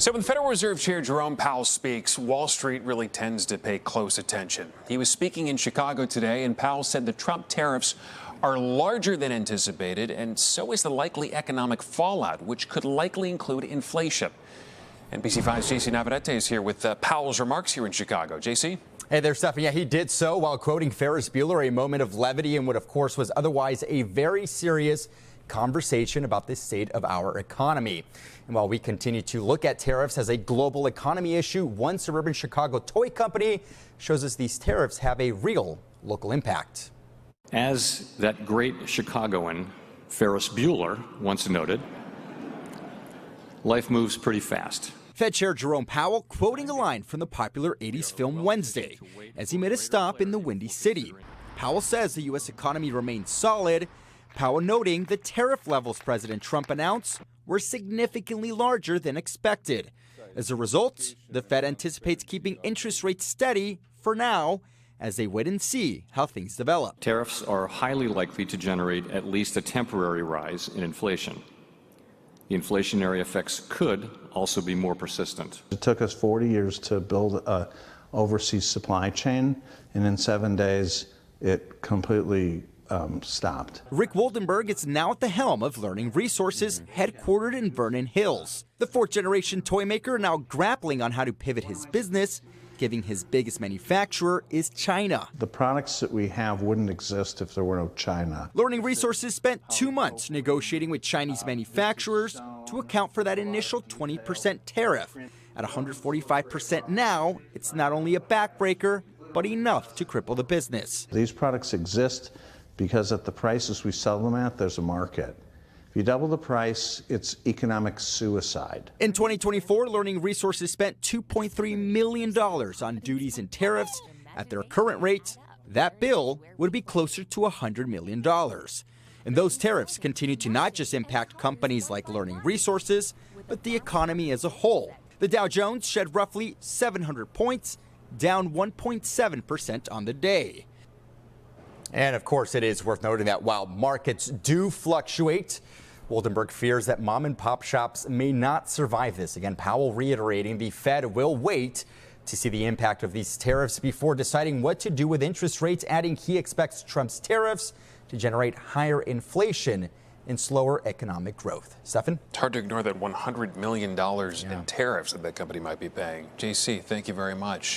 So when Federal Reserve Chair Jerome Powell speaks, Wall Street really tends to pay close attention. He was speaking in Chicago today, and Powell said the Trump tariffs are larger than anticipated, and so is the likely economic fallout, which could likely include inflation. NBC5's JC Navarrete is here with Powell's remarks here in Chicago. JC? Hey there, Stephen. Yeah, he did so while quoting Ferris Bueller, a moment of levity in what, of course, was otherwise a very serious conversation about the state of our economy. And while we continue to look at tariffs as a global economy issue, one suburban Chicago toy company shows us these tariffs have a real local impact. As that great Chicagoan Ferris Bueller once noted, life moves pretty fast. Fed Chair Jerome Powell quoting a line from the popular 80s film Wednesday as he made a stop in the Windy City. Powell says the U.S. economy remains solid. Powell noting the tariff levels President Trump announced were significantly larger than expected. As a result, the Fed anticipates keeping interest rates steady for now as they wait and see how things develop. Tariffs are highly likely to generate at least a temporary rise in inflation. The inflationary effects could also be more persistent. It took us 40 years to build an overseas supply chain, and in 7 days it completely stopped. Rick Woldenberg is now at the helm of Learning Resources, headquartered in Vernon Hills. The fourth-generation toy maker now grappling on how to pivot his business, giving his biggest manufacturer is China. The products that we have wouldn't exist if there were no China. Learning Resources spent 2 months negotiating with Chinese manufacturers to account for that initial 20% tariff. At 145% now, it's not only a backbreaker, but enough to cripple the business. These products exist because at the prices we sell them at, there's a market. If you double the price, it's economic suicide. In 2024, Learning Resources spent $2.3 million on duties and tariffs. At their current rate, that bill would be closer to $100 million. And those tariffs continue to not just impact companies like Learning Resources, but the economy as a whole. The Dow Jones shed roughly 700 points, down 1.7% on the day. And of course, it is worth noting that while markets do fluctuate, Woldenberg fears that mom and pop shops may not survive this. Again, Powell reiterating the Fed will wait to see the impact of these tariffs before deciding what to do with interest rates, adding he expects Trump's tariffs to generate higher inflation and slower economic growth. Stephen? It's hard to ignore that $100 million in tariffs that company might be paying. JC, thank you very much.